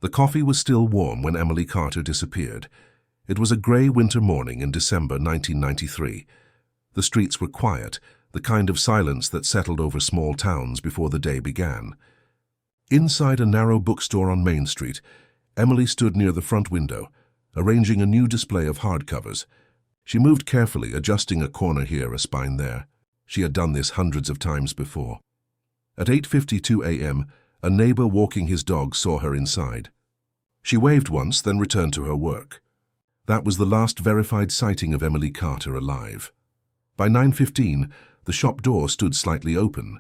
The coffee was still warm when Emily Carter disappeared. It was a grey winter morning in December 1993. The streets were quiet, the kind of silence that settled over small towns before the day began. Inside a narrow bookstore on Main Street, Emily stood near the front window, arranging a new display of hardcovers. She moved carefully, adjusting a corner here, a spine there. She had done this hundreds of times before. At 8:52 a.m., a neighbor walking his dog saw her inside. She waved once, then returned to her work. That was the last verified sighting of Emily Carter alive. By 9:15, the shop door stood slightly open.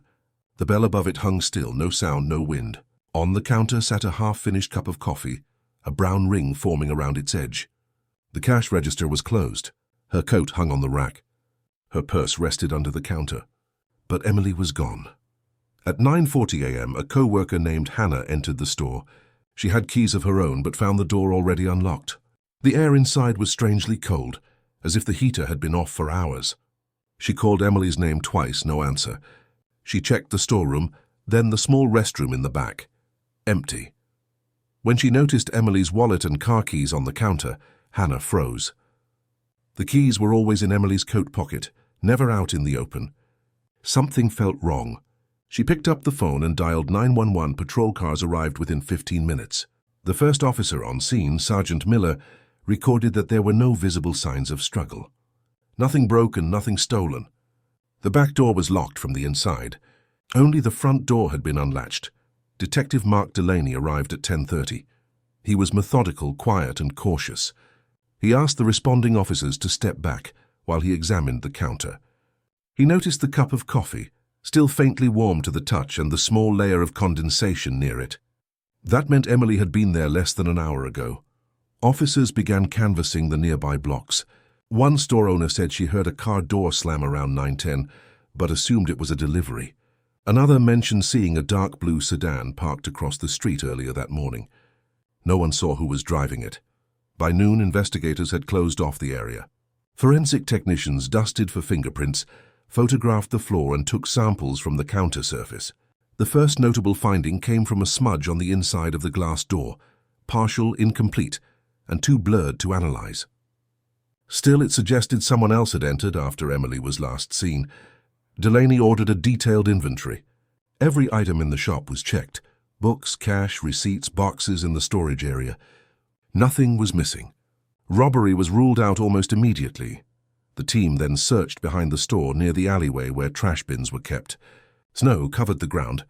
The bell above it hung still, no sound, no wind. On the counter sat a half-finished cup of coffee, a brown ring forming around its edge. The cash register was closed. Her coat hung on the rack. Her purse rested under the counter. But Emily was gone. At 9:40 a.m., a co-worker named Hannah entered the store. She had keys of her own, but found the door already unlocked. The air inside was strangely cold, as if the heater had been off for hours. She called Emily's name twice, no answer. She checked the storeroom, then the small restroom in the back. Empty. When she noticed Emily's wallet and car keys on the counter, Hannah froze. The keys were always in Emily's coat pocket, never out in the open. Something felt wrong. She picked up the phone and dialed 911. Patrol cars arrived within 15 minutes. The first officer on scene, Sergeant Miller, recorded that there were no visible signs of struggle. Nothing broken, nothing stolen. The back door was locked from the inside. Only the front door had been unlatched. Detective Mark Delaney arrived at 10:30. He was methodical, quiet, and cautious. He asked the responding officers to step back while he examined the counter. He noticed the cup of coffee, still faintly warm to the touch, and the small layer of condensation near it. That meant Emily had been there less than an hour ago. Officers began canvassing the nearby blocks. One store owner said she heard a car door slam around 9:10, but assumed it was a delivery. Another mentioned seeing a dark blue sedan parked across the street earlier that morning. No one saw who was driving it. By noon, investigators had closed off the area. Forensic technicians dusted for fingerprints, photographed the floor, and took samples from the counter surface. The first notable finding came from a smudge on the inside of the glass door, partial, incomplete, and too blurred to analyze. Still, it suggested someone else had entered after Emily was last seen. Delaney ordered a detailed inventory. Every item in the shop was checked: books, cash, receipts, boxes in the storage area. Nothing was missing. Robbery was ruled out almost immediately. The team then searched behind the store near the alleyway where trash bins were kept. Snow covered the ground,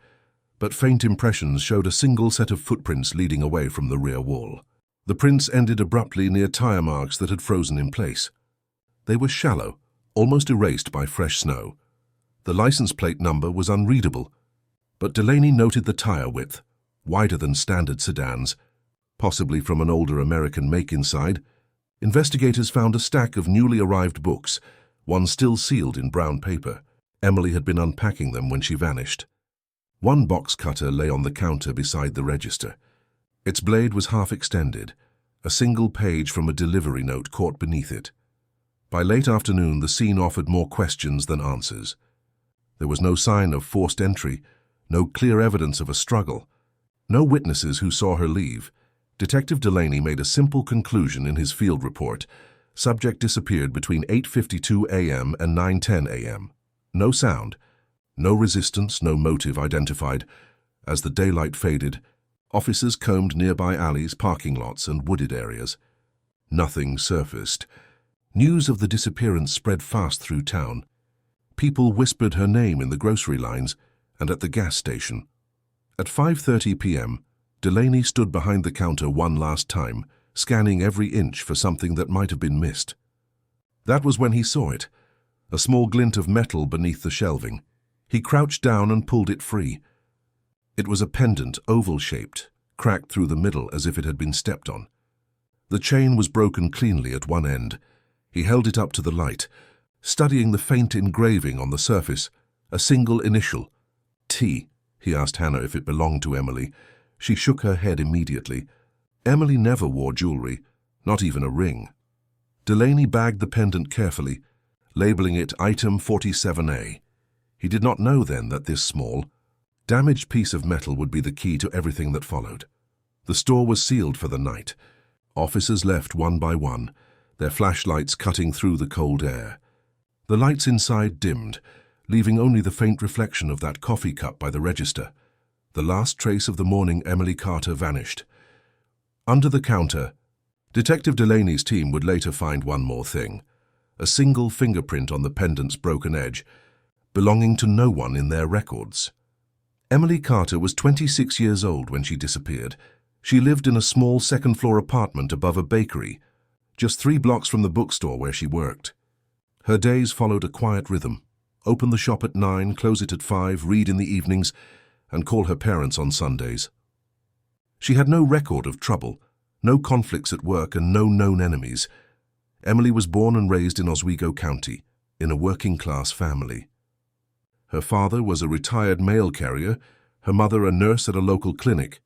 but faint impressions showed a single set of footprints leading away from the rear wall. The prints ended abruptly near tire marks that had frozen in place. They were shallow, almost erased by fresh snow. The license plate number was unreadable, but Delaney noted the tire width, wider than standard sedans, possibly from an older American make inside. Investigators found a stack of newly arrived books, one still sealed in brown paper. Emily had been unpacking them when she vanished. One box cutter lay on the counter beside the register. Its blade was half extended, a single page from a delivery note caught beneath it. By late afternoon, the scene offered more questions than answers. There was no sign of forced entry, no clear evidence of a struggle, no witnesses who saw her leave. Detective Delaney made a simple conclusion in his field report. Subject disappeared between 8:52 a.m. and 9:10 a.m. No sound, no resistance, no motive identified. As the daylight faded, officers combed nearby alleys, parking lots, and wooded areas. Nothing surfaced. News of the disappearance spread fast through town. People whispered her name in the grocery lines and at the gas station. At 5:30 p.m., Delaney stood behind the counter one last time, scanning every inch for something that might have been missed. That was when he saw it, a small glint of metal beneath the shelving. He crouched down and pulled it free. It was a pendant, oval-shaped, cracked through the middle as if it had been stepped on. The chain was broken cleanly at one end. He held it up to the light, studying the faint engraving on the surface, a single initial, T. He asked Hannah if it belonged to Emily. She shook her head immediately. Emily never wore jewelry, not even a ring. Delaney bagged the pendant carefully, labeling it Item 47A. He did not know then that this small, damaged piece of metal would be the key to everything that followed. The store was sealed for the night. Officers left one by one, their flashlights cutting through the cold air. The lights inside dimmed, leaving only the faint reflection of that coffee cup by the register. The last trace of the morning Emily Carter vanished. Under the counter, Detective Delaney's team would later find one more thing: a single fingerprint on the pendant's broken edge, belonging to no one in their records. Emily Carter was 26 years old when she disappeared. She lived in a small second-floor apartment above a bakery, just 3 blocks from the bookstore where she worked. Her days followed a quiet rhythm: open the shop at 9, close it at 5, read in the evenings, and call her parents on Sundays. She had no record of trouble, no conflicts at work, and no known enemies. Emily was born and raised in Oswego County, in a working-class family. Her father was a retired mail carrier, her mother a nurse at a local clinic.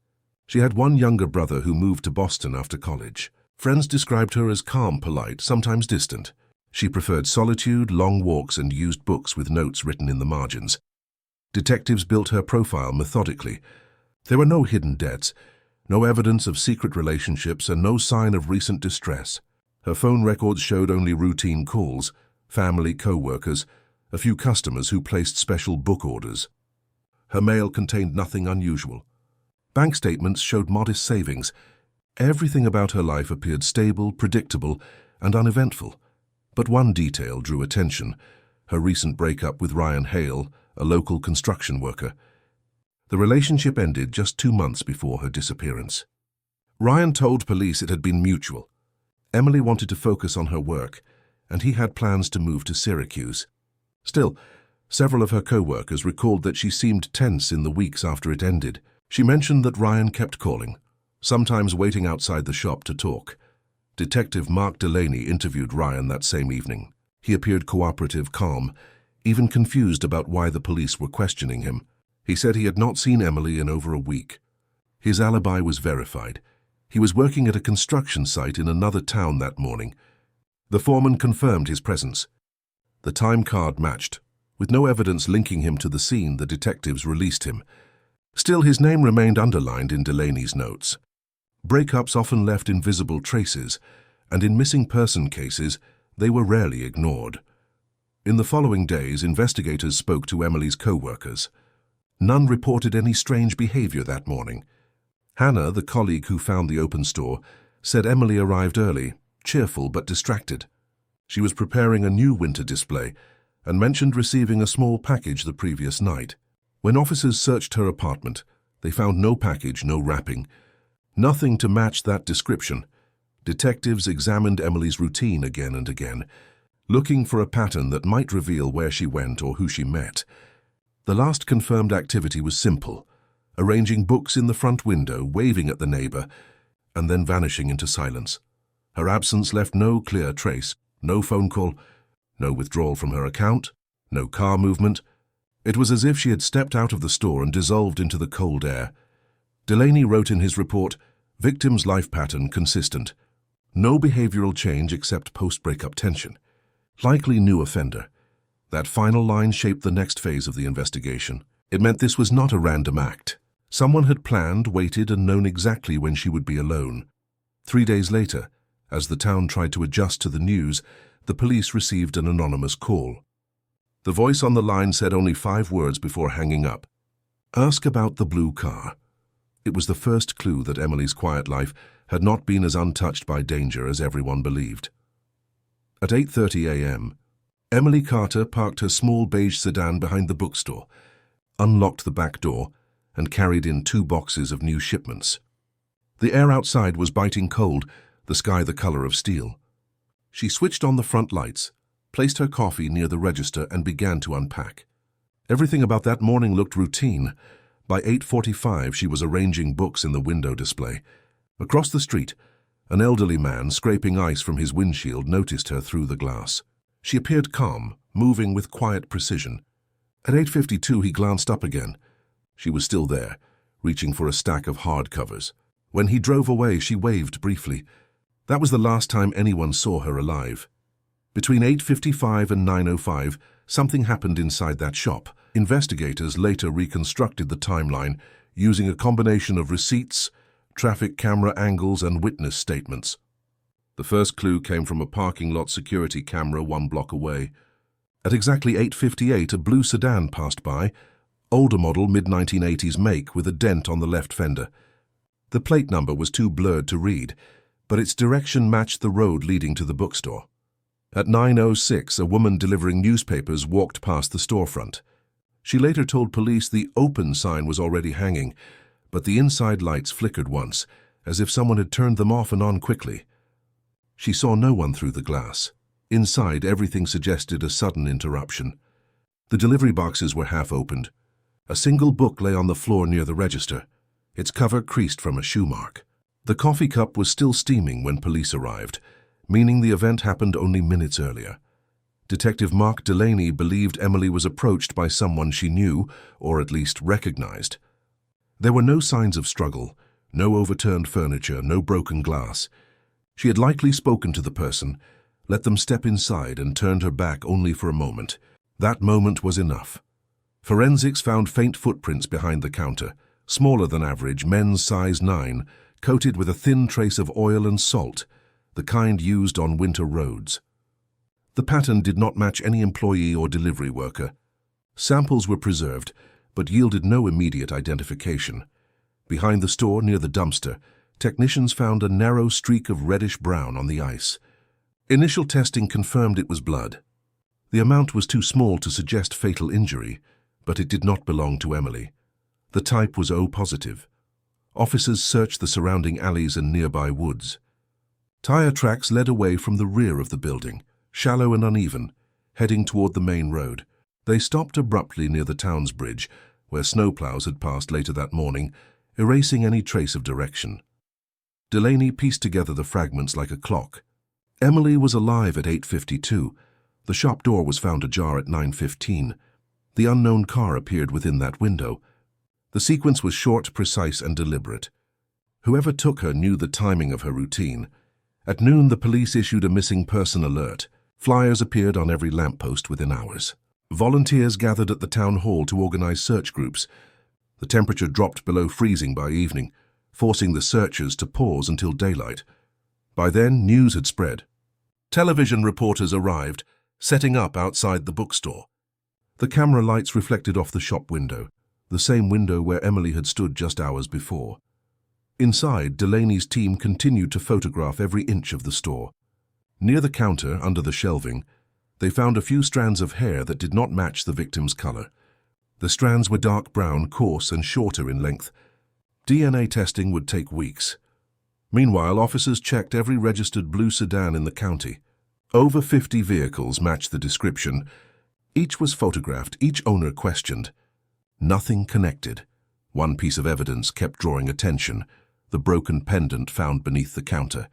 She had one younger brother who moved to Boston after college. Friends described her as calm, polite, sometimes distant. She preferred solitude, long walks, and used books with notes written in the margins. Detectives built her profile methodically. There were no hidden debts, no evidence of secret relationships, and no sign of recent distress. Her phone records showed only routine calls, family, co-workers, a few customers who placed special book orders. Her mail contained nothing unusual. Bank statements showed modest savings. Everything about her life appeared stable, predictable, and uneventful. But one detail drew attention: her recent breakup with Ryan Hale, a local construction worker. The relationship ended just 2 months before her disappearance. Ryan told police it had been mutual. Emily wanted to focus on her work, and he had plans to move to Syracuse. Still, several of her co-workers recalled that she seemed tense in the weeks after it ended. She mentioned that Ryan kept calling, sometimes waiting outside the shop to talk. Detective Mark Delaney interviewed Ryan that same evening. He appeared cooperative, calm, even confused about why the police were questioning him. He said he had not seen Emily in over a week. His alibi was verified. He was working at a construction site in another town that morning. The foreman confirmed his presence. The time card matched. With no evidence linking him to the scene, the detectives released him. Still, his name remained underlined in Delaney's notes. Breakups often left invisible traces, and in missing person cases, they were rarely ignored. In the following days, investigators spoke to Emily's co-workers. None reported any strange behavior that morning. Hannah, the colleague who found the open store, said Emily arrived early, cheerful but distracted. She was preparing a new winter display and mentioned receiving a small package the previous night. When officers searched her apartment, they found no package, no wrapping. Nothing to match that description. Detectives examined Emily's routine again and again, looking for a pattern that might reveal where she went or who she met. The last confirmed activity was simple: arranging books in the front window, waving at the neighbor, and then vanishing into silence. Her absence left no clear trace, no phone call, no withdrawal from her account, no car movement. It was as if she had stepped out of the store and dissolved into the cold air. Delaney wrote in his report, "Victim's life pattern consistent. No behavioral change except post-breakup tension. Likely new offender." That final line shaped the next phase of the investigation. It meant this was not a random act. Someone had planned, waited, and known exactly when she would be alone. 3 days later, as the town tried to adjust to the news, the police received an anonymous call. The voice on the line said only 5 words before hanging up: "Ask about the blue car." It was the first clue that Emily's quiet life had not been as untouched by danger as everyone believed. At 8:30 a.m., Emily Carter parked her small beige sedan behind the bookstore, unlocked the back door, and carried in 2 boxes of new shipments. The air outside was biting cold, the sky the color of steel. She switched on the front lights, placed her coffee near the register, and began to unpack. Everything about that morning looked routine. By 8:45, she was arranging books in the window display. Across the street, an elderly man scraping ice from his windshield noticed her through the glass. She appeared calm, moving with quiet precision. At 8:52, he glanced up again. She was still there, reaching for a stack of hardcovers. When he drove away, she waved briefly. That was the last time anyone saw her alive. Between 8:55 and 9:05, something happened inside that shop. Investigators later reconstructed the timeline using a combination of receipts, traffic camera angles, and witness statements. The first clue came from a parking lot security camera 1 block away. At exactly 8:58, a blue sedan passed by, older model, mid-1980s make, with a dent on the left fender. The plate number was too blurred to read, but its direction matched the road leading to the bookstore. At 9:06, a woman delivering newspapers walked past the storefront. She later told police the open sign was already hanging, but the inside lights flickered once, as if someone had turned them off and on quickly. She saw no one through the glass. Inside, everything suggested a sudden interruption. The delivery boxes were half opened. A single book lay on the floor near the register, its cover creased from a shoe mark. The coffee cup was still steaming when police arrived, meaning the event happened only minutes earlier. Detective Mark Delaney believed Emily was approached by someone she knew, or at least recognized. There were no signs of struggle, no overturned furniture, no broken glass. She had likely spoken to the person, let them step inside, and turned her back only for a moment. That moment was enough. Forensics found faint footprints behind the counter, smaller than average, men's size 9, coated with a thin trace of oil and salt, the kind used on winter roads. The pattern did not match any employee or delivery worker. Samples were preserved, but yielded no immediate identification. Behind the store, near the dumpster, technicians found a narrow streak of reddish-brown on the ice. Initial testing confirmed it was blood. The amount was too small to suggest fatal injury, but it did not belong to Emily. The type was O positive. Officers searched the surrounding alleys and nearby woods. Tire tracks led away from the rear of the building, shallow and uneven, heading toward the main road. They stopped abruptly near the town's bridge, where snowplows had passed later that morning, erasing any trace of direction. Delaney pieced together the fragments like a clock. Emily was alive at 8:52. The shop door was found ajar at 9:15. The unknown car appeared within that window. The sequence was short, precise, and deliberate. Whoever took her knew the timing of her routine. At noon, the police issued a missing person alert. Flyers appeared on every lamppost within hours. Volunteers gathered at the town hall to organize search groups. The temperature dropped below freezing by evening, forcing the searchers to pause until daylight. By then, news had spread. Television reporters arrived, setting up outside the bookstore. The camera lights reflected off the shop window, the same window where Emily had stood just hours before. Inside, Delaney's team continued to photograph every inch of the store. Near the counter, under the shelving, they found a few strands of hair that did not match the victim's color. The strands were dark brown, coarse, and shorter in length. DNA testing would take weeks. Meanwhile, officers checked every registered blue sedan in the county. Over 50 vehicles matched the description. Each was photographed, each owner questioned. Nothing connected. One piece of evidence kept drawing attention: the broken pendant found beneath the counter.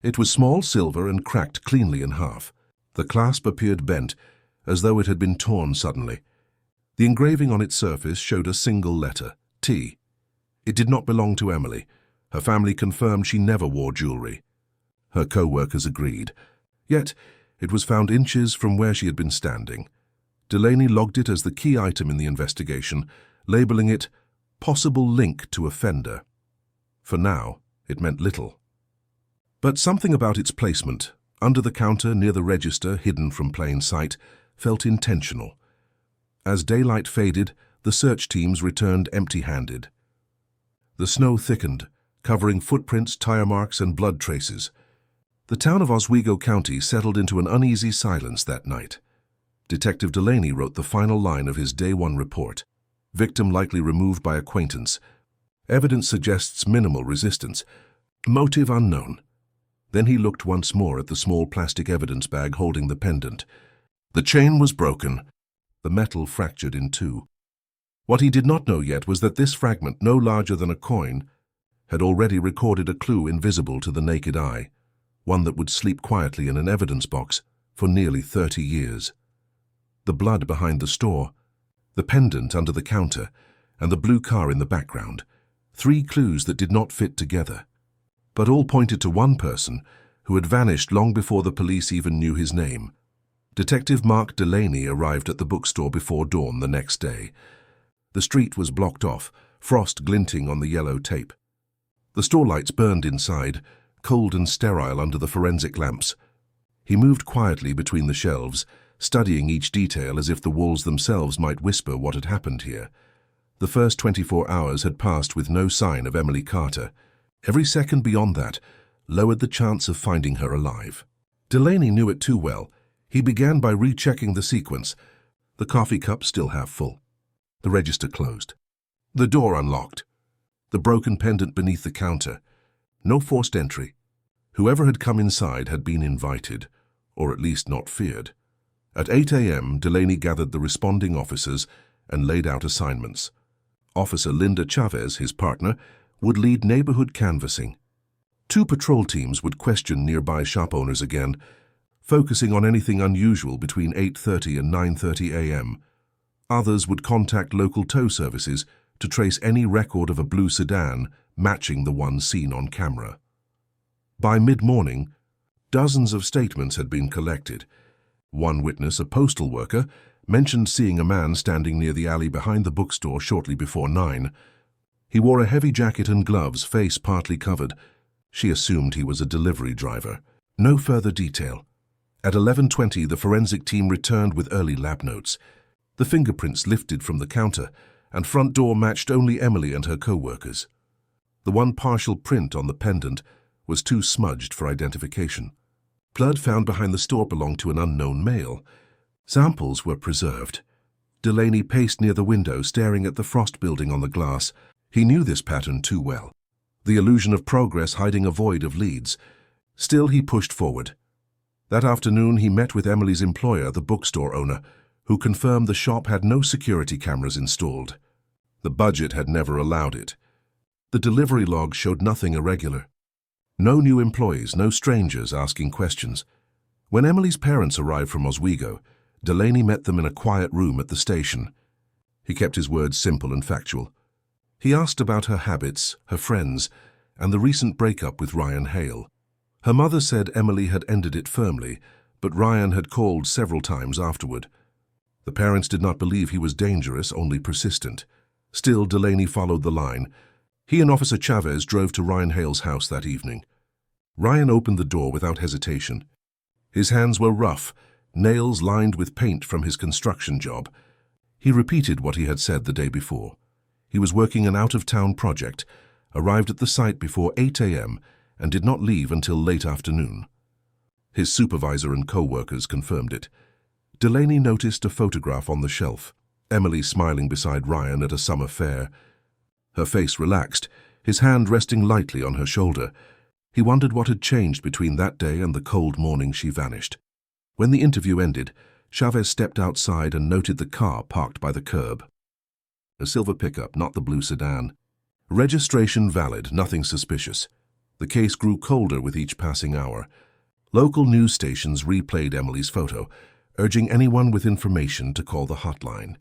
It was small, silver, and cracked cleanly in half. The clasp appeared bent, as though it had been torn suddenly. The engraving on its surface showed a single letter, T. It did not belong to Emily. Her family confirmed she never wore jewelry. Her co-workers agreed. Yet, it was found inches from where she had been standing. Delaney logged it as the key item in the investigation, labeling it possible link to offender. For now, it meant little. But something about its placement, under the counter near the register, hidden from plain sight, felt intentional. As daylight faded, the search teams returned empty-handed. The snow thickened, covering footprints, tire marks, and blood traces. The town of Oswego County settled into an uneasy silence that night. Detective Delaney wrote the final line of his Day 1 report. Victim likely removed by acquaintance. Evidence suggests minimal resistance. Motive unknown. Then he looked once more at the small plastic evidence bag holding the pendant. The chain was broken, the metal fractured in two. What he did not know yet was that this fragment, no larger than a coin, had already recorded a clue invisible to the naked eye, one that would sleep quietly in an evidence box for nearly 30 years. The blood behind the store, the pendant under the counter, and the blue car in the background. 3 clues that did not fit together, but all pointed to one person who had vanished long before the police even knew his name. Detective Mark Delaney arrived at the bookstore before dawn the next day. The street was blocked off, frost glinting on the yellow tape. The store lights burned inside, cold and sterile under the forensic lamps. He moved quietly between the shelves, studying each detail as if the walls themselves might whisper what had happened here. The first 24 hours had passed with no sign of Emily Carter. Every second beyond that lowered the chance of finding her alive. Delaney knew it too well. He began by rechecking the sequence. The coffee cup still half full. The register closed. The door unlocked. The broken pendant beneath the counter. No forced entry. Whoever had come inside had been invited, or at least not feared. At 8 a.m., Delaney gathered the responding officers and laid out assignments. Officer Linda Chavez, his partner, would lead neighborhood canvassing. 2 patrol teams would question nearby shop owners again, focusing on anything unusual between 8:30 and 9:30 a.m. Others would contact local tow services to trace any record of a blue sedan matching the one seen on camera. By mid-morning, dozens of statements had been collected. One witness, a postal worker, mentioned seeing a man standing near the alley behind the bookstore shortly before 9. He wore a heavy jacket and gloves, face partly covered. She assumed he was a delivery driver. No further detail. At 11:20, the forensic team returned with early lab notes. The fingerprints lifted from the counter, and front door matched only Emily and her co-workers. The one partial print on the pendant was too smudged for identification. Blood found behind the store belonged to an unknown male. Samples were preserved. Delaney paced near the window, staring at the frost building on the glass. He knew this pattern too well. The illusion of progress hiding a void of leads. Still, he pushed forward. That afternoon, he met with Emily's employer, the bookstore owner, who confirmed the shop had no security cameras installed. The budget had never allowed it. The delivery log showed nothing irregular. No new employees, no strangers asking questions. When Emily's parents arrived from Oswego, Delaney met them in a quiet room at the station. He kept his words simple and factual. He asked about her habits, her friends, and the recent breakup with Ryan Hale. Her mother said Emily had ended it firmly, but Ryan had called several times afterward. The parents did not believe he was dangerous, only persistent. Still, Delaney followed the line. He and Officer Chavez drove to Ryan Hale's house that evening. Ryan opened the door without hesitation. His hands were rough, nails lined with paint from his construction job. He repeated what he had said the day before. He was working an out-of-town project, arrived at the site before 8 a.m., and did not leave until late afternoon. His supervisor and co-workers confirmed it. Delaney noticed a photograph on the shelf, Emily smiling beside Ryan at a summer fair. Her face relaxed, his hand resting lightly on her shoulder. He wondered what had changed between that day and the cold morning she vanished. When the interview ended, Chavez stepped outside and noted the car parked by the curb. A silver pickup, not the blue sedan. Registration valid, nothing suspicious. The case grew colder with each passing hour. Local news stations replayed Emily's photo, urging anyone with information to call the hotline.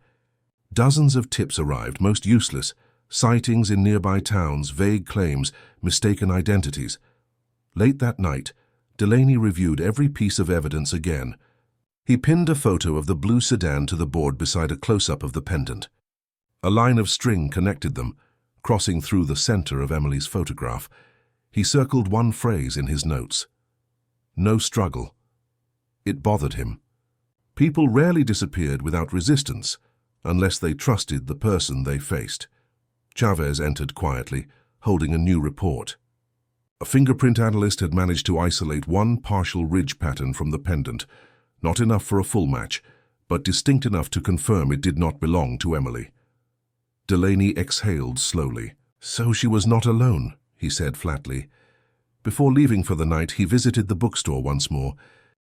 Dozens of tips arrived, most useless. Sightings in nearby towns, vague claims, mistaken identities. Late that night, Delaney reviewed every piece of evidence again. He pinned a photo of the blue sedan to the board beside a close-up of the pendant. A line of string connected them, crossing through the center of Emily's photograph. He circled one phrase in his notes. No struggle. It bothered him. People rarely disappeared without resistance, unless they trusted the person they faced. Chavez entered quietly, holding a new report. A fingerprint analyst had managed to isolate one partial ridge pattern from the pendant, not enough for a full match, but distinct enough to confirm it did not belong to Emily. Delaney exhaled slowly. So she was not alone, he said flatly. Before leaving for the night, he visited the bookstore once more.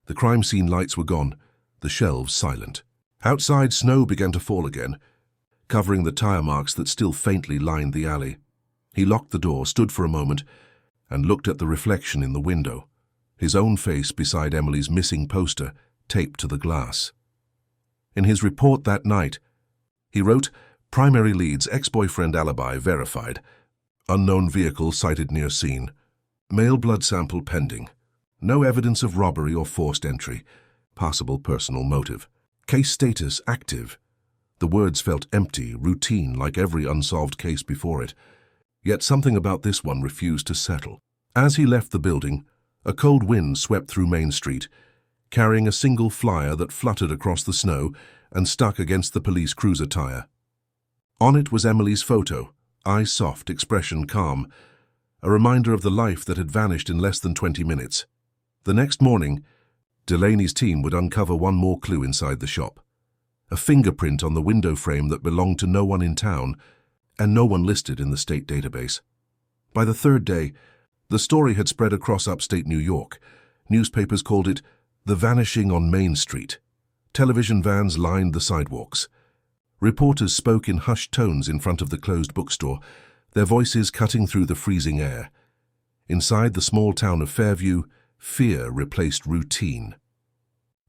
The crime scene lights were gone, the shelves silent. Outside, snow began to fall again, covering the tire marks that still faintly lined the alley. He locked the door, stood for a moment, and looked at the reflection in the window, his own face beside Emily's missing poster, taped to the glass. In his report that night, he wrote, primary leads, ex-boyfriend alibi verified, unknown vehicle sighted near scene, male blood sample pending, no evidence of robbery or forced entry, possible personal motive, case status active. The words felt empty, routine, like every unsolved case before it. Yet something about this one refused to settle. As he left the building, a cold wind swept through Main Street, carrying a single flyer that fluttered across the snow and stuck against the police cruiser tire. On it was Emily's photo, eyes soft, expression calm, a reminder of the life that had vanished in less than 20 minutes. The next morning, Delaney's team would uncover one more clue inside the shop. A fingerprint on the window frame that belonged to no one in town and no one listed in the state database. By the third day, the story had spread across upstate New York. Newspapers called it The Vanishing on Main Street. Television vans lined the sidewalks. Reporters spoke in hushed tones in front of the closed bookstore, their voices cutting through the freezing air. Inside the small town of Fairview, fear replaced routine.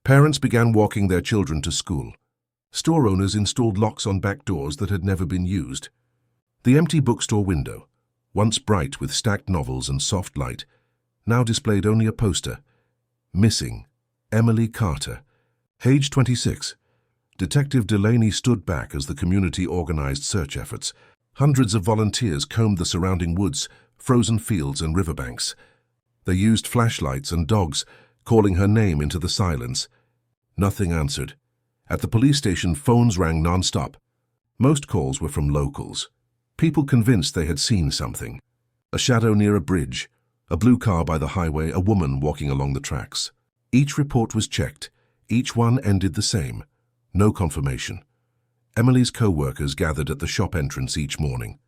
Parents began walking their children to school. Store owners installed locks on back doors that had never been used. The empty bookstore window, once bright with stacked novels and soft light, now displayed only a poster. Missing, Emily Carter. Age 26. Detective Delaney stood back as the community organized search efforts. Hundreds of volunteers combed the surrounding woods, frozen fields and riverbanks. They used flashlights and dogs, calling her name into the silence. Nothing answered. At the police station, phones rang non-stop. Most calls were from locals. People convinced they had seen something. A shadow near a bridge, a blue car by the highway, a woman walking along the tracks. Each report was checked. Each one ended the same. No confirmation. Emily's co-workers gathered at the shop entrance each morning.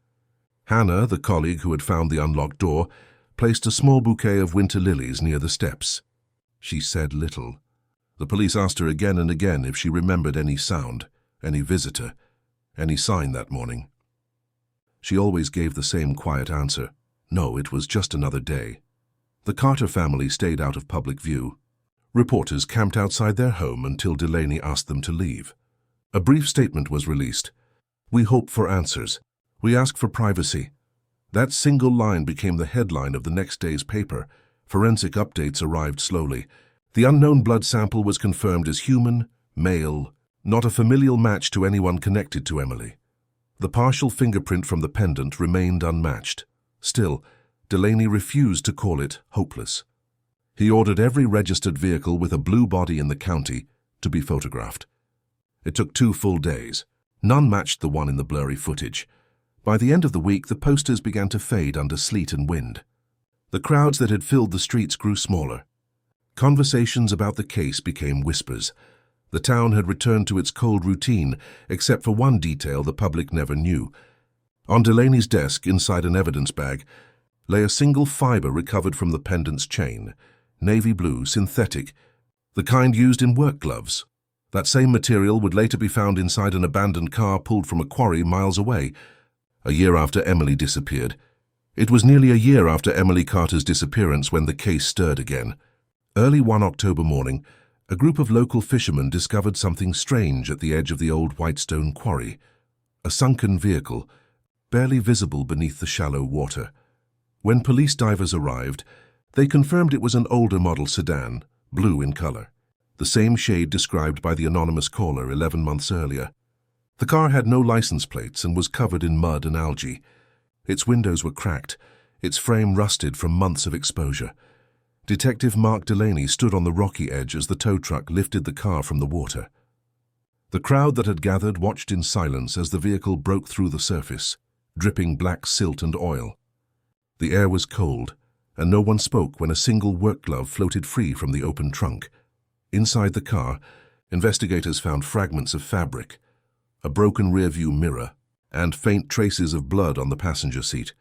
Hannah, the colleague who had found the unlocked door, placed a small bouquet of winter lilies near the steps. She said little. The police asked her again and again if she remembered any sound, any visitor, any sign that morning. She always gave the same quiet answer. No, it was just another day. The Carter family stayed out of public view. Reporters camped outside their home until Delaney asked them to leave. A brief statement was released. "We hope for answers. We ask for privacy." That single line became the headline of the next day's paper. Forensic updates arrived slowly. The unknown blood sample was confirmed as human, male, not a familial match to anyone connected to Emily. The partial fingerprint from the pendant remained unmatched. Still, Delaney refused to call it hopeless. He ordered every registered vehicle with a blue body in the county to be photographed. It took 2 full days. None matched the one in the blurry footage. By the end of the week, the posters began to fade under sleet and wind. The crowds that had filled the streets grew smaller. Conversations about the case became whispers. The town had returned to its cold routine, except for one detail the public never knew. On Delaney's desk, inside an evidence bag, lay a single fiber recovered from the pendant's chain. Navy blue, synthetic, the kind used in work gloves. That same material would later be found inside an abandoned car pulled from a quarry miles away, a year after Emily disappeared. It was nearly a year after Emily Carter's disappearance when the case stirred again. Early one October morning, a group of local fishermen discovered something strange at the edge of the old Whitestone quarry. A sunken vehicle, barely visible beneath the shallow water. When police divers arrived, they confirmed it was an older model sedan, blue in color, the same shade described by the anonymous caller 11 months earlier. The car had no license plates and was covered in mud and algae. Its windows were cracked, its frame rusted from months of exposure. Detective Mark Delaney stood on the rocky edge as the tow truck lifted the car from the water. The crowd that had gathered watched in silence as the vehicle broke through the surface, dripping black silt and oil. The air was cold, and no one spoke when a single work glove floated free from the open trunk. Inside the car, investigators found fragments of fabric, a broken rearview mirror, and faint traces of blood on the passenger seat.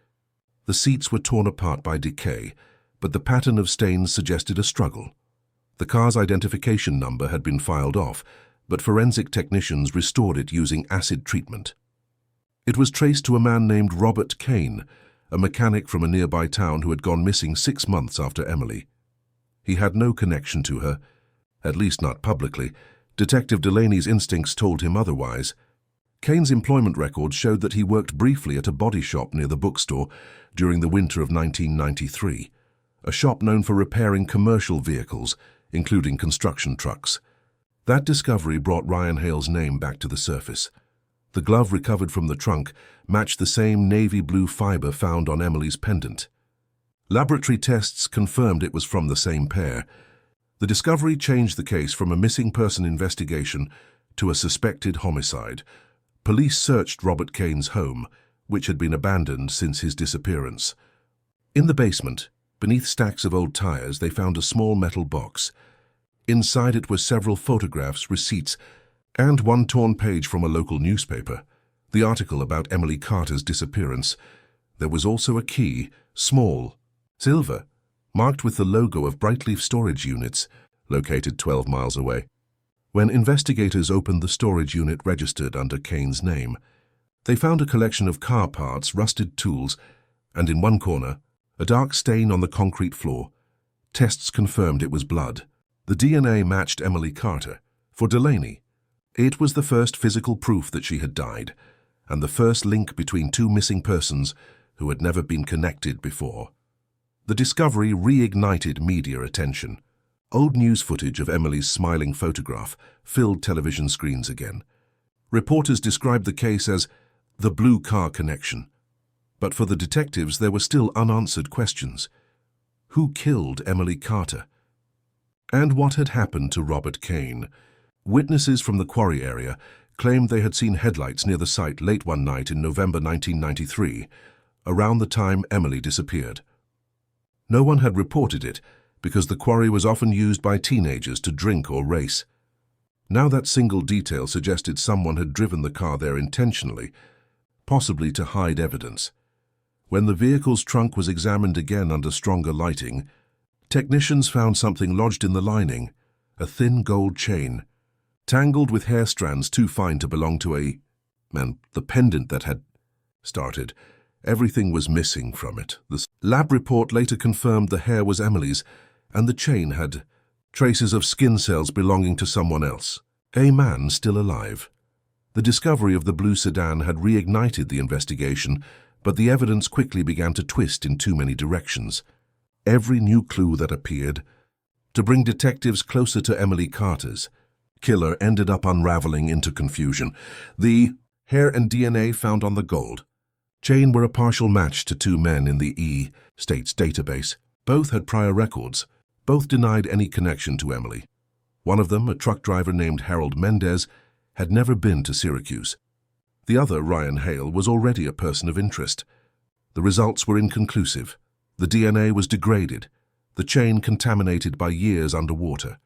The seats were torn apart by decay, but the pattern of stains suggested a struggle. The car's identification number had been filed off, but forensic technicians restored it using acid treatment. It was traced to a man named Robert Kane, a mechanic from a nearby town who had gone missing 6 months after Emily. He had no connection to her, at least not publicly. Detective Delaney's instincts told him otherwise. Kane's employment records showed that he worked briefly at a body shop near the bookstore during the winter of 1993, a shop known for repairing commercial vehicles, including construction trucks. That discovery brought Ryan Hale's name back to the surface. The glove recovered from the trunk matched the same navy blue fiber found on Emily's pendant. Laboratory tests confirmed it was from the same pair. The discovery changed the case from a missing person investigation to a suspected homicide. Police searched Robert Kane's home, which had been abandoned since his disappearance. In the basement, beneath stacks of old tires, they found a small metal box. Inside it were several photographs, receipts, and one torn page from a local newspaper, the article about Emily Carter's disappearance. There was also a key, small, silver, marked with the logo of Brightleaf Storage Units, located 12 miles away. When investigators opened the storage unit registered under Kane's name, they found a collection of car parts, rusted tools, and in one corner, a dark stain on the concrete floor. Tests confirmed it was blood. The DNA matched Emily Carter. For Delaney, it was the first physical proof that she had died, and the first link between two missing persons who had never been connected before. The discovery reignited media attention. Old news footage of Emily's smiling photograph filled television screens again. Reporters described the case as the blue car connection. But for the detectives, there were still unanswered questions. Who killed Emily Carter? And what had happened to Robert Kane? Witnesses from the quarry area claimed they had seen headlights near the site late one night in November 1993, around the time Emily disappeared. No one had reported it because the quarry was often used by teenagers to drink or race. Now that single detail suggested someone had driven the car there intentionally, possibly to hide evidence. When the vehicle's trunk was examined again under stronger lighting, technicians found something lodged in the lining, a thin gold chain, tangled with hair strands too fine to belong to the pendant that had started. Everything was missing from it. The lab report later confirmed the hair was Emily's, and the chain had traces of skin cells belonging to someone else, a man still alive. The discovery of the blue sedan had reignited the investigation, but the evidence quickly began to twist in too many directions. Every new clue that appeared to bring detectives closer to Emily Carter's killer ended up unraveling into confusion. The hair and DNA found on the gold chain were a partial match to two men in the State's database. Both had prior records. Both denied any connection to Emily. One of them, a truck driver named Harold Mendez, had never been to Syracuse. The other, Ryan Hale, was already a person of interest. The results were inconclusive. The DNA was degraded, the chain contaminated by years underwater.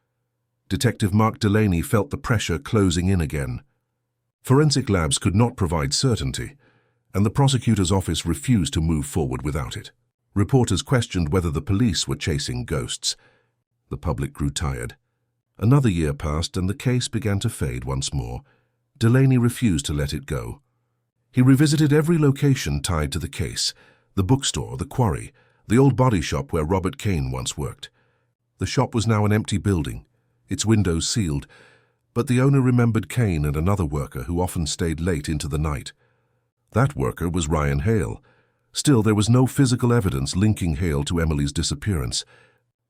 Detective Mark Delaney felt the pressure closing in again. Forensic labs could not provide certainty, and the prosecutor's office refused to move forward without it. Reporters questioned whether the police were chasing ghosts. The public grew tired. Another year passed and the case began to fade once more. Delaney refused to let it go. He revisited every location tied to the case: the bookstore, the quarry, the old body shop where Robert Kane once worked. The shop was now an empty building, its windows sealed, but the owner remembered Kane and another worker who often stayed late into the night. That worker was Ryan Hale. Still, there was no physical evidence linking Hale to Emily's disappearance.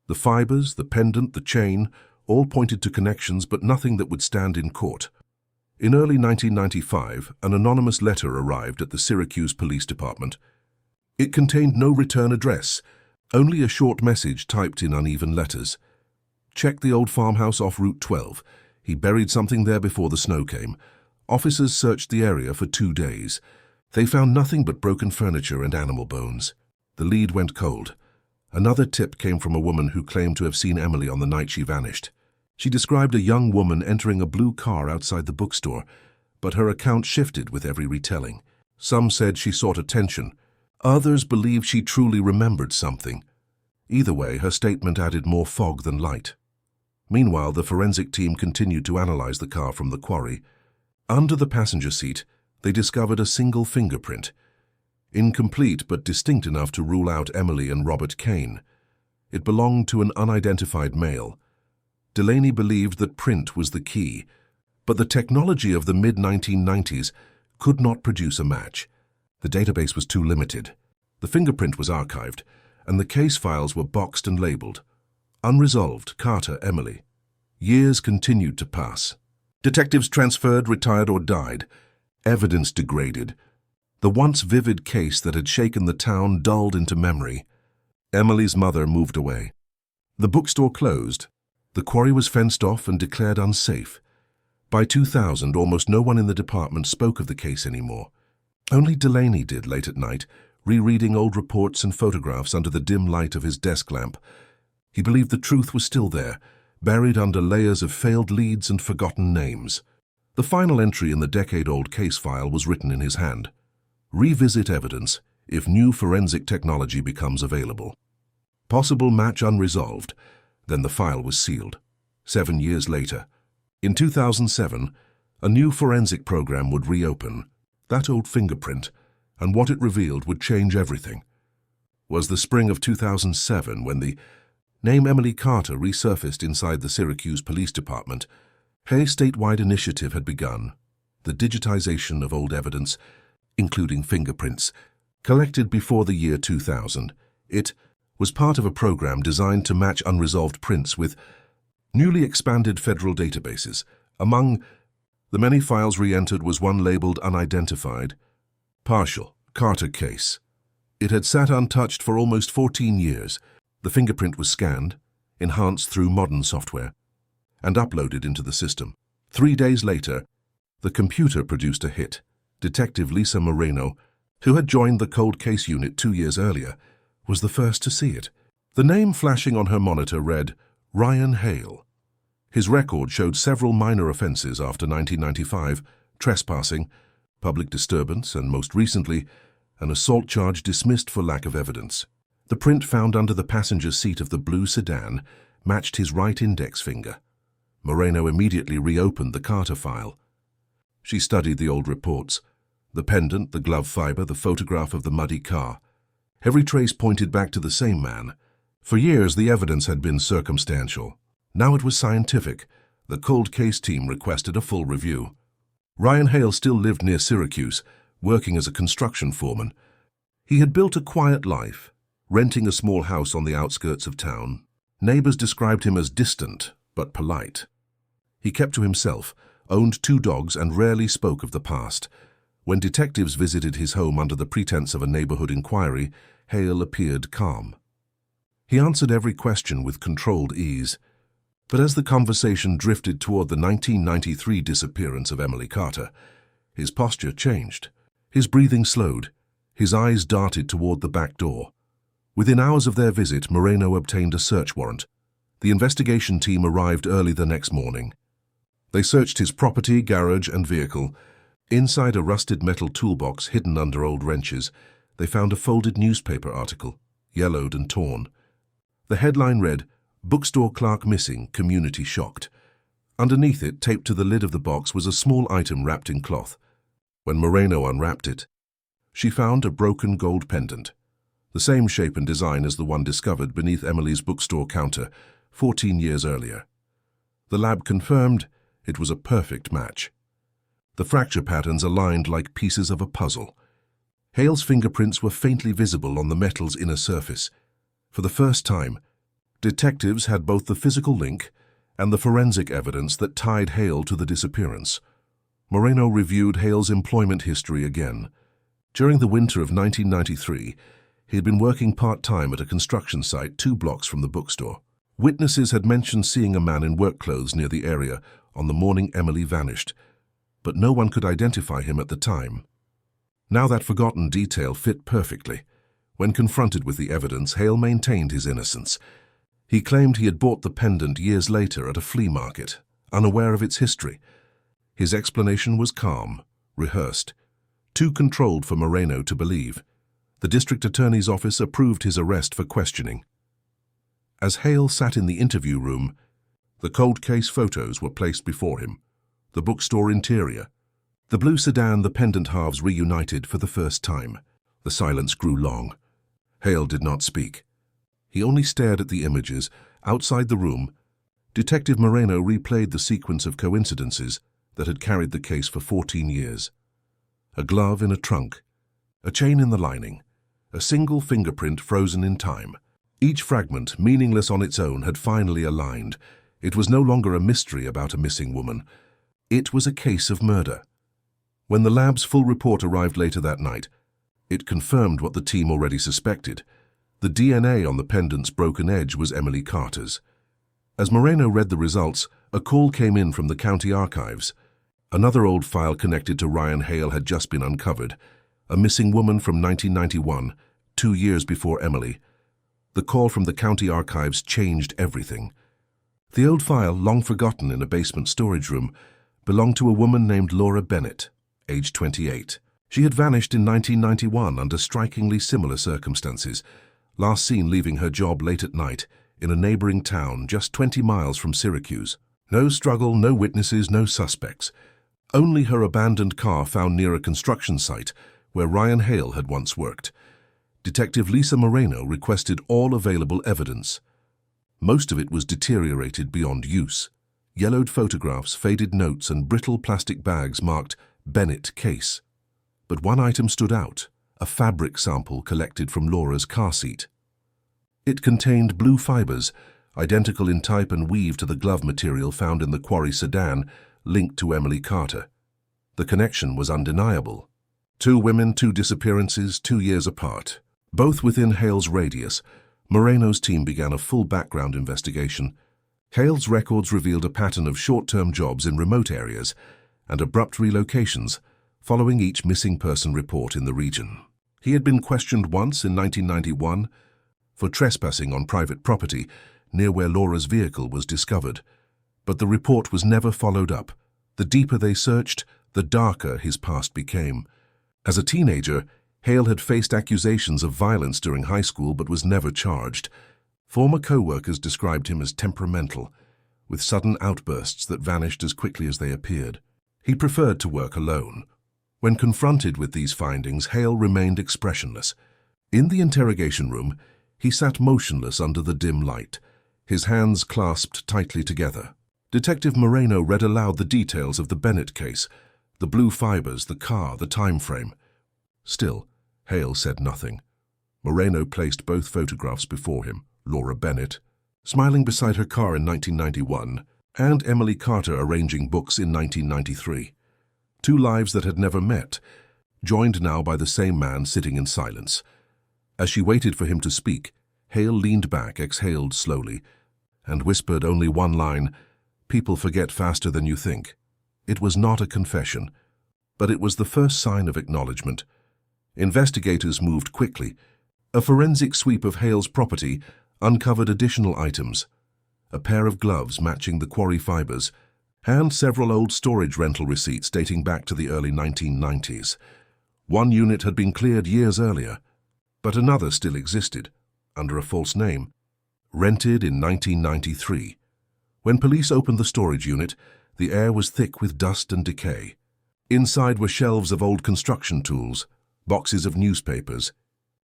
The fibers, the pendant, the chain, all pointed to connections, but nothing that would stand in court. In early 1995, an anonymous letter arrived at the Syracuse Police Department. It contained no return address, only a short message typed in uneven letters. Check the old farmhouse off Route 12. He buried something there before the snow came. Officers searched the area for 2 days. They found nothing but broken furniture and animal bones. The lead went cold. Another tip came from a woman who claimed to have seen Emily on the night she vanished. She described a young woman entering a blue car outside the bookstore, but her account shifted with every retelling. Some said she sought attention. Others believed she truly remembered something. Either way, her statement added more fog than light. Meanwhile, the forensic team continued to analyze the car from the quarry. Under the passenger seat, they discovered a single fingerprint, incomplete but distinct enough to rule out Emily and Robert Kane. It belonged to an unidentified male. Delaney believed that print was the key, but the technology of the mid-1990s could not produce a match. The database was too limited. The fingerprint was archived, and the case files were boxed and labeled. Unresolved, Carter, Emily. Years continued to pass. Detectives transferred, retired, or died. Evidence degraded. The once vivid case that had shaken the town dulled into memory. Emily's mother moved away. The bookstore closed. The quarry was fenced off and declared unsafe. By 2000, almost no one in the department spoke of the case anymore. Only Delaney did late at night, rereading old reports and photographs under the dim light of his desk lamp. He believed the truth was still there, buried under layers of failed leads and forgotten names. The final entry in the decade-old case file was written in his hand. Revisit evidence if new forensic technology becomes available. Possible match unresolved. Then the file was sealed. 7 years later, in 2007, a new forensic program would reopen. That old fingerprint, and what it revealed would change everything. Was the spring of 2007 when the name Emily Carter resurfaced inside the Syracuse Police Department. A statewide initiative had begun, the digitization of old evidence, including fingerprints, collected before the year 2000. It was part of a program designed to match unresolved prints with newly expanded federal databases. Among the many files re-entered was one labeled Unidentified, Partial, Carter Case. It had sat untouched for almost 14 years. The fingerprint was scanned, enhanced through modern software, and uploaded into the system. 3 days later, the computer produced a hit. Detective Lisa Moreno, who had joined the cold case unit 2 years earlier, was the first to see it. The name flashing on her monitor read Ryan Hale. His record showed several minor offenses after 1995, trespassing, public disturbance, and most recently, an assault charge dismissed for lack of evidence. The print found under the passenger seat of the blue sedan matched his right index finger. Moreno immediately reopened the Carter file. She studied the old reports, the pendant, the glove fiber, the photograph of the muddy car. Every trace pointed back to the same man. For years, the evidence had been circumstantial. Now it was scientific. The cold case team requested a full review. Ryan Hale still lived near Syracuse, working as a construction foreman. He had built a quiet life, renting a small house on the outskirts of town. Neighbors described him as distant, but polite. He kept to himself, owned 2 dogs, and rarely spoke of the past. When detectives visited his home under the pretense of a neighborhood inquiry, Hale appeared calm. He answered every question with controlled ease. But as the conversation drifted toward the 1993 disappearance of Emily Carter, his posture changed. His breathing slowed. His eyes darted toward the back door. Within hours of their visit, Moreno obtained a search warrant. The investigation team arrived early the next morning. They searched his property, garage, and vehicle. Inside a rusted metal toolbox hidden under old wrenches, they found a folded newspaper article, yellowed and torn. The headline read, "Bookstore Clerk Missing, Community Shocked." Underneath it, taped to the lid of the box, was a small item wrapped in cloth. When Moreno unwrapped it, she found a broken gold pendant, the same shape and design as the one discovered beneath Emily's bookstore counter 14 years earlier. The lab confirmed it was a perfect match. The fracture patterns aligned like pieces of a puzzle. Hale's fingerprints were faintly visible on the metal's inner surface. For the first time, detectives had both the physical link and the forensic evidence that tied Hale to the disappearance. Moreno reviewed Hale's employment history again. During the winter of 1993, he had been working part-time at a construction site 2 blocks from the bookstore. Witnesses had mentioned seeing a man in work clothes near the area on the morning Emily vanished, but no one could identify him at the time. Now that forgotten detail fit perfectly. When confronted with the evidence, Hale maintained his innocence. He claimed he had bought the pendant years later at a flea market, unaware of its history. His explanation was calm, rehearsed, too controlled for Moreno to believe. The district attorney's office approved his arrest for questioning. As Hale sat in the interview room, the cold case photos were placed before him. The bookstore interior, the blue sedan, the pendant halves reunited for the first time. The silence grew long. Hale did not speak. He only stared at the images. Outside the room, Detective Moreno replayed the sequence of coincidences that had carried the case for 14 years. A glove in a trunk, a chain in the lining, a single fingerprint frozen in time. Each fragment, meaningless on its own, had finally aligned. It was no longer a mystery about a missing woman. It was a case of murder. When the lab's full report arrived later that night, it confirmed what the team already suspected. The DNA on the pendant's broken edge was Emily Carter's. As Moreno read the results, a call came in from the county archives. Another old file connected to Ryan Hale had just been uncovered, a missing woman from 1991, 2 years before Emily. The call from the county archives changed everything. The old file, long forgotten in a basement storage room, belonged to a woman named Laura Bennett, aged 28. She had vanished in 1991 under strikingly similar circumstances, last seen leaving her job late at night in a neighboring town just 20 miles from Syracuse. No struggle, no witnesses, no suspects. Only her abandoned car found near a construction site where Ryan Hale had once worked. Detective Lisa Moreno requested all available evidence. Most of it was deteriorated beyond use. Yellowed photographs, faded notes, and brittle plastic bags marked Bennett case. But one item stood out, a fabric sample collected from Laura's car seat. It contained blue fibers, identical in type and weave to the glove material found in the quarry sedan, linked to Emily Carter. The connection was undeniable. 2 women, 2 disappearances, 2 years apart. Both within Hale's radius, Moreno's team began a full background investigation. Hale's records revealed a pattern of short-term jobs in remote areas and abrupt relocations following each missing person report in the region. He had been questioned once in 1991 for trespassing on private property near where Laura's vehicle was discovered, but the report was never followed up. The deeper they searched, the darker his past became. As a teenager, Hale had faced accusations of violence during high school but was never charged. Former co-workers described him as temperamental, with sudden outbursts that vanished as quickly as they appeared. He preferred to work alone. When confronted with these findings, Hale remained expressionless. In the interrogation room, he sat motionless under the dim light, his hands clasped tightly together. Detective Moreno read aloud the details of the Bennett case, the blue fibers, the car, the time frame. Still, Hale said nothing. Moreno placed both photographs before him, Laura Bennett, smiling beside her car in 1991, and Emily Carter arranging books in 1993. 2 lives that had never met, joined now by the same man sitting in silence. As she waited for him to speak, Hale leaned back, exhaled slowly, and whispered only one line, "People forget faster than you think." It was not a confession, but it was the first sign of acknowledgement. Investigators moved quickly. A forensic sweep of Hale's property uncovered additional items, a pair of gloves matching the quarry fibers, and several old storage rental receipts dating back to the early 1990s. One unit had been cleared years earlier, but another still existed, under a false name, rented in 1993. When police opened the storage unit, the air was thick with dust and decay. Inside were shelves of old construction tools, boxes of newspapers,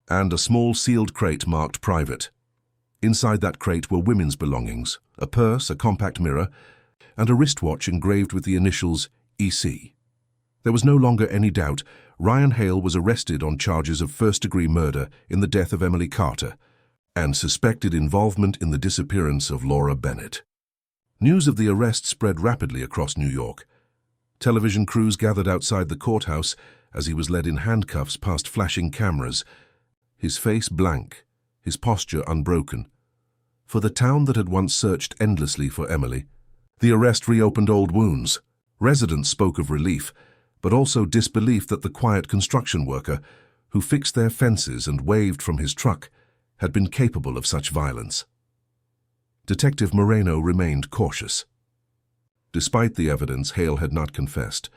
and a small sealed crate marked private. Inside that crate were women's belongings, a purse, a compact mirror, and a wristwatch engraved with the initials EC. There was no longer any doubt. Ryan Hale was arrested on charges of first-degree murder in the death of Emily Carter and suspected involvement in the disappearance of Laura Bennett. News of the arrest spread rapidly across New York. Television crews gathered outside the courthouse as he was led in handcuffs past flashing cameras, his face blank, his posture unbroken. For the town that had once searched endlessly for Emily, the arrest reopened old wounds. Residents spoke of relief, but also disbelief that the quiet construction worker, who fixed their fences and waved from his truck, had been capable of such violence. Detective Moreno remained cautious. Despite the evidence, Hale had not confessed.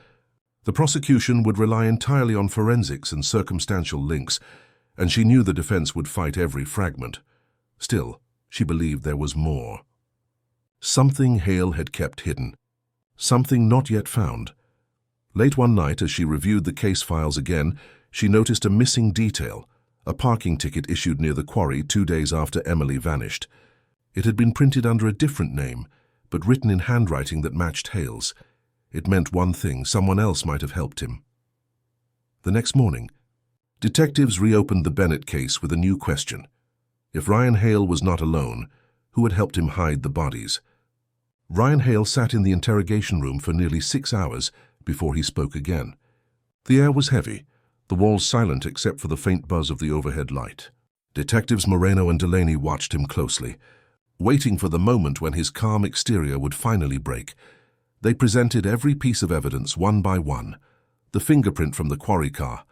The prosecution would rely entirely on forensics and circumstantial links, and she knew the defense would fight every fragment. Still, she believed there was more. Something Hale had kept hidden. Something not yet found. Late one night, as she reviewed the case files again, she noticed a missing detail, a parking ticket issued near the quarry 2 days after Emily vanished. It had been printed under a different name, but written in handwriting that matched Hale's. It meant one thing: someone else might have helped him. The next morning, detectives reopened the Bennett case with a new question. If Ryan Hale was not alone, who had helped him hide the bodies? Ryan Hale sat in the interrogation room for nearly 6 hours before he spoke again. The air was heavy, the walls silent except for the faint buzz of the overhead light. Detectives Moreno and Delaney watched him closely, waiting for the moment when his calm exterior would finally break. They presented every piece of evidence one by one: the fingerprint from the quarry car,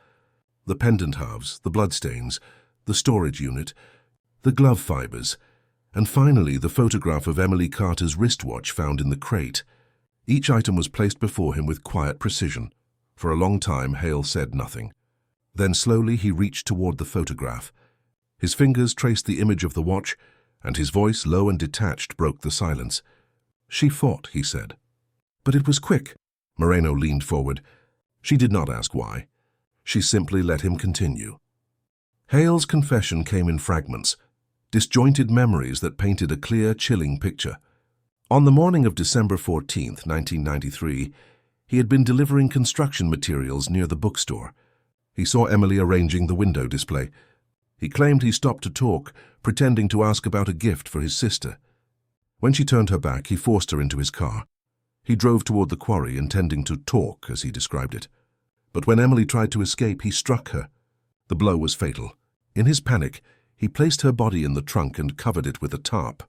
the pendant halves, the bloodstains, the storage unit, the glove fibers, and finally the photograph of Emily Carter's wristwatch found in the crate. Each item was placed before him with quiet precision. For a long time, Hale said nothing. Then slowly he reached toward the photograph. His fingers traced the image of the watch, and his voice, low and detached, broke the silence. "She fought," he said. "But it was quick." Moreno leaned forward. She did not ask why. She simply let him continue. Hale's confession came in fragments, disjointed memories that painted a clear, chilling picture. On the morning of December 14th, 1993, he had been delivering construction materials near the bookstore. He saw Emily arranging the window display. He claimed he stopped to talk, pretending to ask about a gift for his sister. When she turned her back, he forced her into his car. He drove toward the quarry, intending to talk, as he described it. But when Emily tried to escape, he struck her. The blow was fatal. In his panic, he placed her body in the trunk and covered it with a tarp.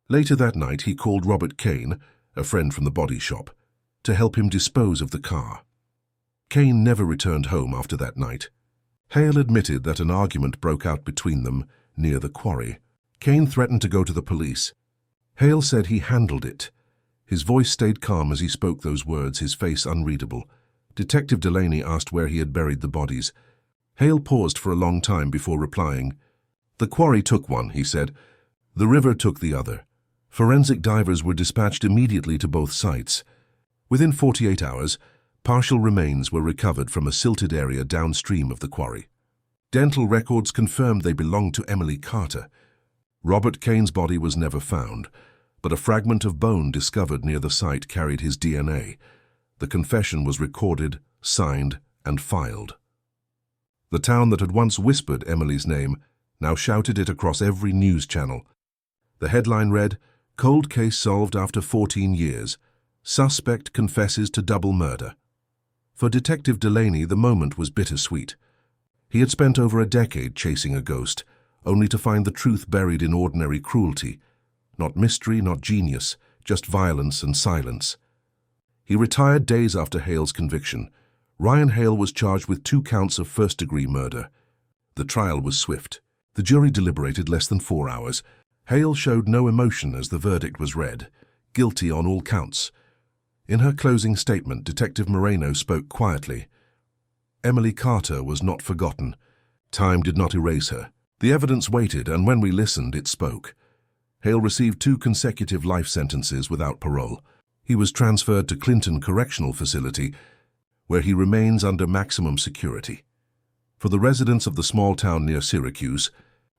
Later that night, he called Robert Kane, a friend from the body shop, to help him dispose of the car. Kane never returned home after that night. Hale admitted that an argument broke out between them near the quarry. Kane threatened to go to the police. Hale said he handled it. His voice stayed calm as he spoke those words, his face unreadable. Detective Delaney asked where he had buried the bodies. Hale paused for a long time before replying. "The quarry took one," he said. "The river took the other." Forensic divers were dispatched immediately to both sites. Within 48 hours, partial remains were recovered from a silted area downstream of the quarry. Dental records confirmed they belonged to Emily Carter. Robert Kane's body was never found, but a fragment of bone discovered near the site carried his DNA. The confession was recorded, signed, and filed. The town that had once whispered Emily's name now shouted it across every news channel. The headline read, "Cold case solved after 14 years. Suspect confesses to double murder." For Detective Delaney, the moment was bittersweet. He had spent over a decade chasing a ghost, only to find the truth buried in ordinary cruelty. Not mystery, not genius, just violence and silence. He retired days after Hale's conviction. Ryan Hale was charged with 2 counts of first-degree murder. The trial was swift. The jury deliberated less than 4 hours. Hale showed no emotion as the verdict was read, guilty on all counts. In her closing statement, Detective Moreno spoke quietly. Emily Carter was not forgotten. Time did not erase her. The evidence waited, and when we listened, it spoke. Hale received 2 consecutive life sentences without parole. He was transferred to Clinton Correctional Facility, where he remains under maximum security. For the residents of the small town near Syracuse,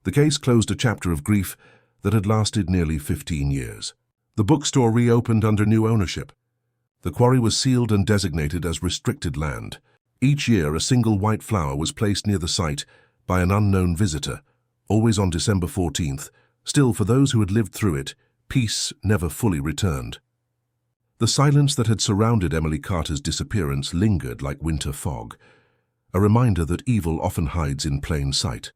the case closed a chapter of grief that had lasted nearly 15 years. The bookstore reopened under new ownership. The quarry was sealed and designated as restricted land. Each year, a single white flower was placed near the site by an unknown visitor, always on December 14th. Still, for those who had lived through it, peace never fully returned. The silence that had surrounded Emily Carter's disappearance lingered like winter fog, a reminder that evil often hides in plain sight.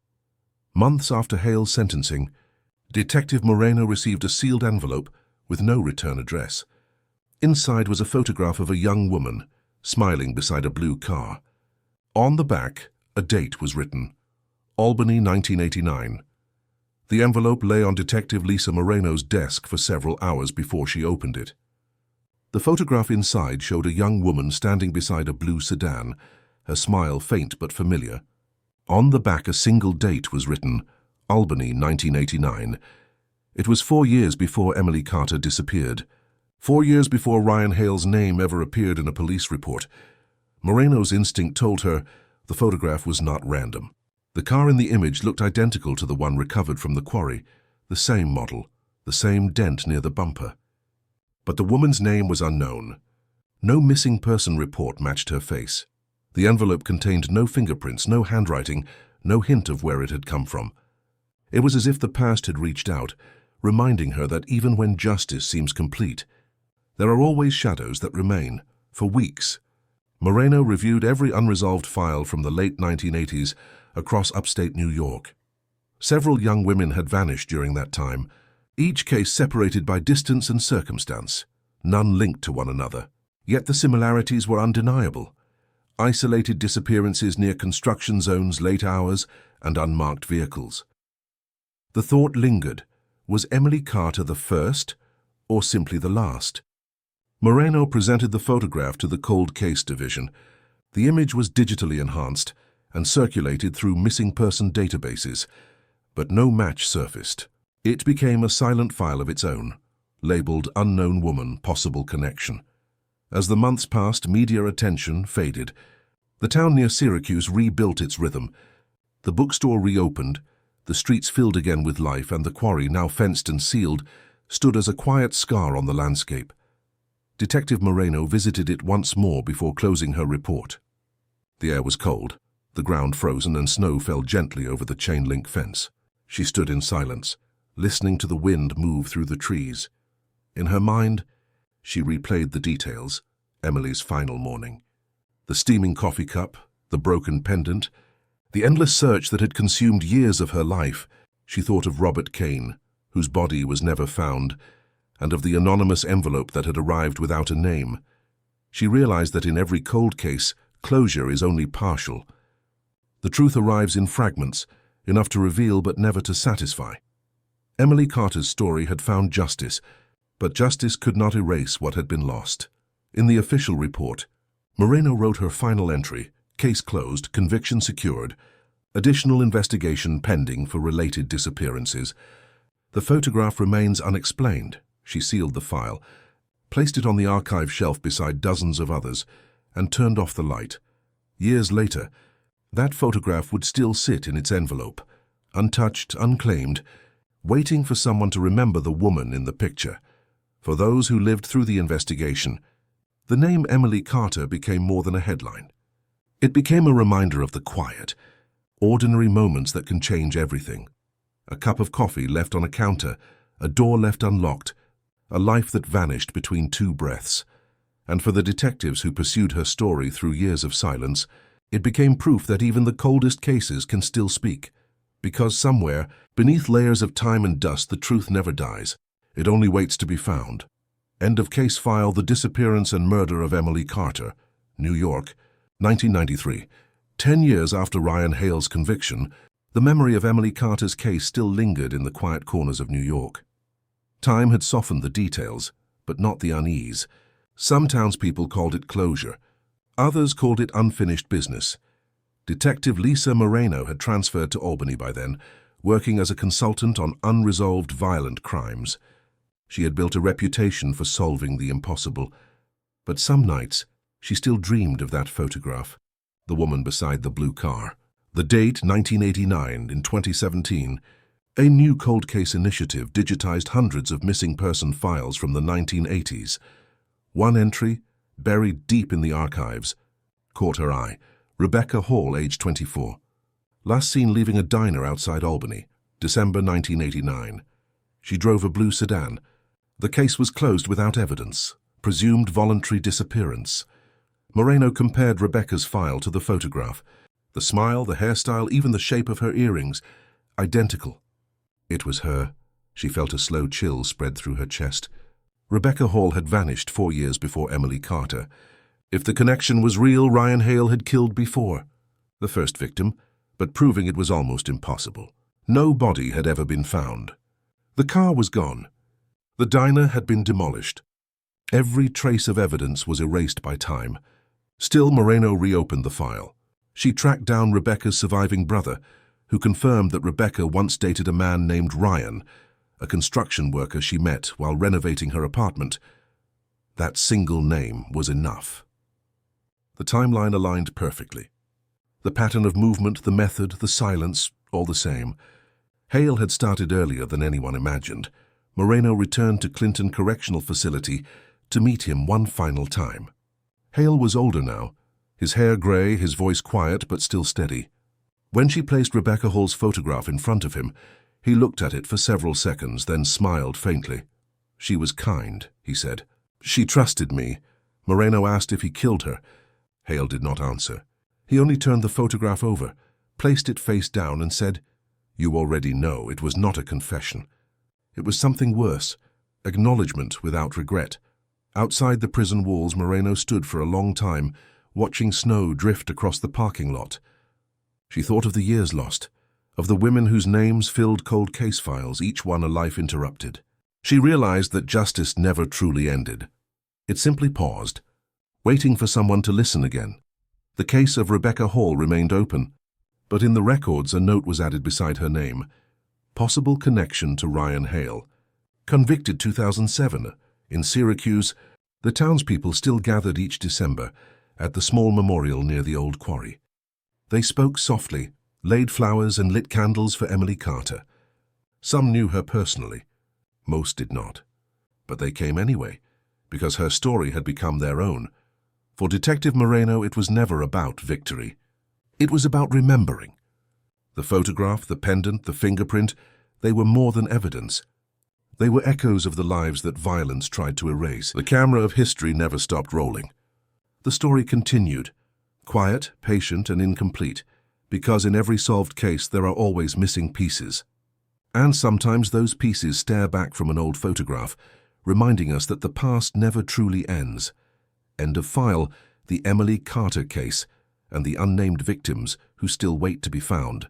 Months after Hale's sentencing, Detective Moreno received a sealed envelope with no return address. Inside was a photograph of a young woman, smiling beside a blue car. On the back, a date was written, Albany, 1989. The envelope lay on Detective Lisa Moreno's desk for several hours before she opened it. The photograph inside showed a young woman standing beside a blue sedan, her smile faint but familiar. On the back, a single date was written, Albany, 1989. It was 4 years before Emily Carter disappeared. 4 years before Ryan Hale's name ever appeared in a police report. Moreno's instinct told her the photograph was not random. The car in the image looked identical to the one recovered from the quarry, the same model, the same dent near the bumper. But the woman's name was unknown. No missing person report matched her face. The envelope contained no fingerprints, no handwriting, no hint of where it had come from. It was as if the past had reached out, reminding her that even when justice seems complete, there are always shadows that remain, for weeks, Moreno reviewed every unresolved file from the late 1980s across upstate New York. Several young women had vanished during that time, each case separated by distance and circumstance, none linked to one another. Yet the similarities were undeniable. Isolated disappearances near construction zones, late hours, and unmarked vehicles. The thought lingered, was Emily Carter the first, or simply the last? Moreno presented the photograph to the Cold Case Division. The image was digitally enhanced and circulated through missing person databases, but no match surfaced. It became a silent file of its own, labeled Unknown Woman, Possible Connection. As the months passed, media attention faded. The town near Syracuse rebuilt its rhythm. The bookstore reopened, the streets filled again with life, and the quarry, now fenced and sealed, stood as a quiet scar on the landscape. Detective Moreno visited it once more before closing her report. The air was cold, the ground frozen, and snow fell gently over the chain-link fence. She stood in silence, listening to the wind move through the trees. In her mind, she replayed the details, Emily's final morning. The steaming coffee cup, the broken pendant, the endless search that had consumed years of her life. She thought of Robert Kane, whose body was never found, and of the anonymous envelope that had arrived without a name. She realized that in every cold case, closure is only partial. The truth arrives in fragments, enough to reveal but never to satisfy. Emily Carter's story had found justice, but justice could not erase what had been lost. In the official report, Moreno wrote her final entry: case closed, conviction secured, additional investigation pending for related disappearances. The photograph remains unexplained. She sealed the file, placed it on the archive shelf beside dozens of others, and turned off the light. Years later, that photograph would still sit in its envelope, untouched, unclaimed, waiting for someone to remember the woman in the picture. For those who lived through the investigation, the name Emily Carter became more than a headline. It became a reminder of the quiet, ordinary moments that can change everything. A cup of coffee left on a counter, a door left unlocked, a life that vanished between two breaths. And for the detectives who pursued her story through years of silence, it became proof that even the coldest cases can still speak. Because somewhere, beneath layers of time and dust, the truth never dies. It only waits to be found. End of case file: The Disappearance and Murder of Emily Carter, New York, 1993. 10 years after Ryan Hale's conviction, the memory of Emily Carter's case still lingered in the quiet corners of New York. Time had softened the details, but not the unease. Some townspeople called it closure. Others called it unfinished business. Detective Lisa Moreno had transferred to Albany by then, working as a consultant on unresolved violent crimes. She had built a reputation for solving the impossible. But some nights, she still dreamed of that photograph, the woman beside the blue car. The date, 1989. In 2017, a new cold case initiative digitized hundreds of missing person files from the 1980s. One entry, buried deep in the archives, caught her eye. Rebecca Hall, age 24. Last seen leaving a diner outside Albany, December 1989. She drove a blue sedan. The case was closed without evidence. Presumed voluntary disappearance. Moreno compared Rebecca's file to the photograph. The smile, the hairstyle, even the shape of her earrings, identical. It was her. She felt a slow chill spread through her chest. Rebecca Hall had vanished 4 years before Emily Carter. If the connection was real, Ryan Hale had killed before. The first victim, but proving it was almost impossible. No body had ever been found. The car was gone. The diner had been demolished. Every trace of evidence was erased by time. Still, Moreno reopened the file. She tracked down Rebecca's surviving brother, who confirmed that Rebecca once dated a man named Ryan, a construction worker she met while renovating her apartment. That single name was enough. The timeline aligned perfectly. The pattern of movement, the method, the silence, all the same. Hale had started earlier than anyone imagined. Moreno returned to Clinton Correctional Facility to meet him one final time. Hale was older now, his hair gray, his voice quiet but still steady. When she placed Rebecca Hall's photograph in front of him, he looked at it for several seconds, then smiled faintly. "She was kind," he said. "She trusted me." Moreno asked if he killed her. Hale did not answer. He only turned the photograph over, placed it face down and said, "You already know it was not a confession. It was something worse, acknowledgement without regret." Outside the prison walls, Moreno stood for a long time, watching snow drift across the parking lot. She thought of the years lost, of the women whose names filled cold case files, each one a life interrupted. She realized that justice never truly ended. It simply paused, waiting for someone to listen again. The case of Rebecca Hall remained open, but in the records a note was added beside her name. Possible connection to Ryan Hale. Convicted 2007. In Syracuse, the townspeople still gathered each December at the small memorial near the old quarry. They spoke softly, laid flowers and lit candles for Emily Carter. Some knew her personally. Most did not. But they came anyway, because her story had become their own. For Detective Moreno, it was never about victory. It was about remembering. The photograph, the pendant, the fingerprint, they were more than evidence. They were echoes of the lives that violence tried to erase. The camera of history never stopped rolling. The story continued, quiet, patient, and incomplete, because in every solved case there are always missing pieces. And sometimes those pieces stare back from an old photograph, reminding us that the past never truly ends. End of file, the Emily Carter case, and the unnamed victims who still wait to be found.